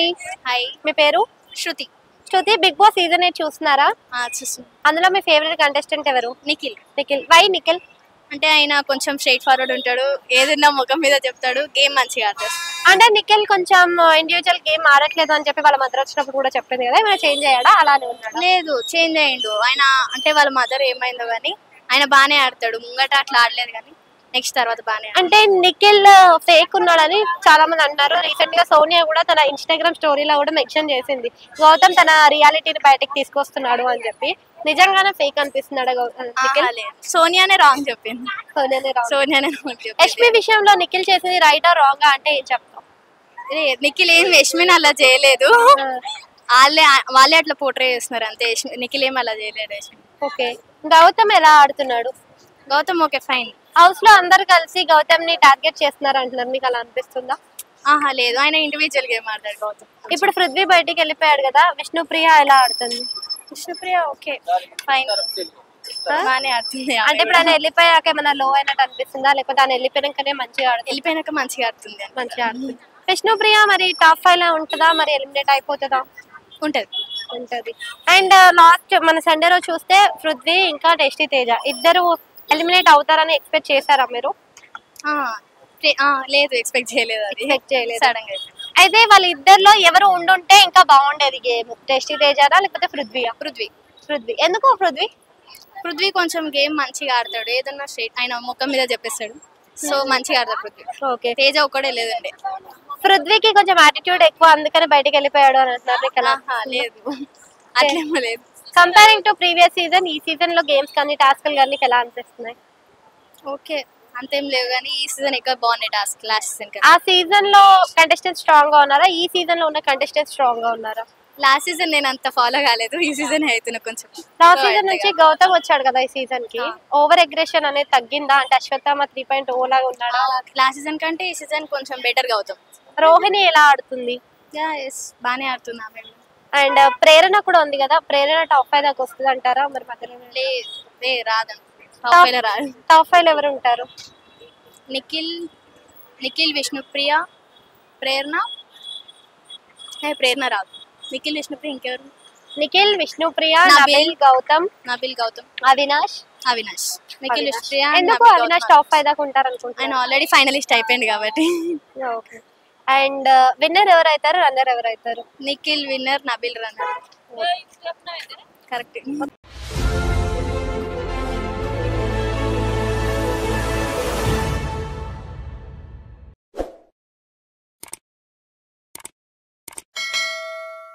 Hi. Hi. మీ పేరు? శృతి. శృతి, big boss season 8 చూస్తున్నారా? చూస్తున్నా. అందులో మీ ఫేవరెట్ కంటెస్టెంట్ ఎవరు? నిఖిల్. నిఖిల్. వై నిఖిల్? అంటే ఆయన కొంచెం స్ట్రైట్ ఫార్వర్డ్ ఉంటాడు, ఏదన్నా ముఖం మీద చెప్తాడు, గేమ్ మంచిగా ఆడతాడు. అంటే నిఖిల్ కొంచెం ఇండివిజువల్ గేమ్ ఆడట్లేదు అని చెప్పి వాళ్ళ మదర్ వచ్చినప్పుడు కూడా చెప్పింది కదా, ఏమైనా చేంజ్ అయ్యాడా అలానే ఉన్నాడా? లేదు, చేంజ్ అయ్యిండు ఆయన. అంటే వాళ్ళ మదర్ ఏమైందో కానీ ఆయన బాగానే ఆడతాడు. ముంగట అట్లా ఆడలేదు కానీ నెక్స్ట్ తర్వాత బాగానే అంటే నిఖిల్ ఫేక్ ఉన్నాడని చాలా మంది అంటారు. రీసెంట్ గా సోనియా కూడా తన ఇన్స్టాగ్రామ్ స్టోరీలో కూడా మెన్షన్ చేసింది, గౌతమ్ తన రియాలిటీని బయటకు తీసుకొస్తున్నాడు అని చెప్పి. నిజంగానే ఫేక్ అనిపిస్తున్నాడు నిఖిల్? సోనియానే రాంగ్ చెప్పింది. సోనియానే రాంగ్ చెప్పింది. యష్మి విషయంలో నిఖిల్ చేసింది రైటా రాంగా అంటే ఏం చెప్తాం? నిఖిల్ ఏం యష్మిని అలా చేయలేదు, వాళ్ళే అట్లా పోర్ట్రే చేస్తున్నారు అంతే. నిఖిల్ ఏం అలా చేయలేదు. ఓకే. గౌతమ్ ఎలా ఆడుతున్నాడు? Gautam okay fine. హౌస్ లో అందరు కలిసి గౌతమ్ ని టార్గెట్ చేస్తున్నారు అంటున్నారు, మీకు అలా అనిపిస్తుందా? లేదు, ఆయన ఇండివిజువల్ గేమ్ ఆడతాడు గౌతమ్. ఇప్పుడు పృథ్వీ బయటికి వెళ్ళిపోయాడు కదా, విష్ణుప్రియ ఎలా ఆడుతుంది? విష్ణుప్రియ ఓకే ఫైన్, బాగానే ఆడుతుంది. అంటే ఇప్పుడు ఆయన వెళ్ళిపోయాక ఏమైనా లో అయినట్టు అనిపిస్తుందా, లేకపోతే ఆయన వెళ్ళిపోయాకనే మంచిగా ఆడుతుంది? వెళ్ళిపోయినాక మంచిగా ఆడుతుంది. మంచిగా ఆడుతుంది. విష్ణుప్రియ మరి టాప్ 5 లో ఉంటుందా, మరి ఎలిమినేట్ అయిపోతుందా? ఉంటది. అండ్ లాస్ట్ మన సండే రోజు చూస్తే పృథ్వీ ఇంకా టెస్టీ తేజ ఇద్దరు ఎలిమినేట్ అవుతారని ఎక్స్పెక్ట్ చేశారా మీరు? లేదు, ఎక్స్పెక్ట్ చేయలేదు. సడన్ గా. అయితే వాళ్ళ ఇద్దరిలో ఎవరు ఉండుంటే ఇంకా బాగుండేది గేమ్, టెస్టీ తేజనా లేకపోతే పృథ్వీయా? పృథ్వీ. ఎందుకు పృథ్వీ కొంచెం గేమ్ మంచిగా ఆడతాడు, ఏదన్నా స్ట్రైట్ ఆయన ముఖం మీద చెప్పేస్తాడు. సో మంచిగా ఆడతాడు పృథ్వీ. ఓకే. తేజ ఒక్కడే లేదండి. పృథ్వీకి కొంచెం యాటిట్యూడ్ ఎక్కువ, అందుకని బయటకు వెళ్ళిపోయాడు అని అంటున్నారు. లేదు, అట్లేమో లేదు. కంపేరింగ్ టు ప్రీవియస్ సీజన్, ఈ సీజన్ లో గేమ్స్ కానీ టాస్క్లు కానీ ఎలా అనిపిస్తున్నాయి? ఓకే, అంతేం లేవు కానీ ఈ సీజన్ ఎక్కువ బాగున్నాయి టాస్క్. లాస్ట్ సీజన్ ఆ సీజన్ లో కంటెస్టెంట్ స్ట్రాంగ్ గా ఉన్నారా, ఈ సీజన్ లో ఉన్న కంటెస్టెంట్ స్ట్రాంగ్ గా ఉన్నారా? లాస్ట్ సీజన్ నేను అంత ఫాలో కాలేదు, ఈ సీజన్ అవుతున్నా కొంచెం. లాస్ట్ సీజన్ నుంచి గౌతమ్ వచ్చాడు కదా, ఈ సీజన్ కి ఓవర్ అగ్రెషన్ అనేది తగ్గిందా? అంటే అశ్వత్థామ 3.0 లాగా ఉన్నాడా? లాస్ట్ సీజన్ కంటే ఈ సీజన్ కొంచెం బెటర్ గౌతమ్. రోహిణి ఎలా ఆడుతుంది? బానే ఆడుతుంది ఆమె. అండ్ ప్రేరణ కూడా ఉంది కదా, ప్రేరణ టాప్ 5 దాకా వస్తుంది అంటారా? మరి మధ్యలో రాదు. టాప్ 5 ఎవరు ఉంటారు? నిఖిల్, విష్ణుప్రియ, ప్రేరణ రాదు. నిఖిల్, విష్ణుప్రియ, ఇంకెవరు? నిఖిల్, విష్ణుప్రియ, నబిల్ గౌతమ్, అవినాష్. నిఖిల్, విష్ణుప్రియ. ఎందుకు అవినాష్ టాప్ 5 దాకా ఉంటారు అనుకుంటున్నాను? ఆయన ఆల్రెడీ ఫైనలిస్ట్ అయిపోయింది కాబట్టి. ఓకే. అండ్ విన్నర్ ఎవరు అవుతారు, రన్నర్ ఎవరు అవుతారు? Nikhil winner, Nabil runner. Correct.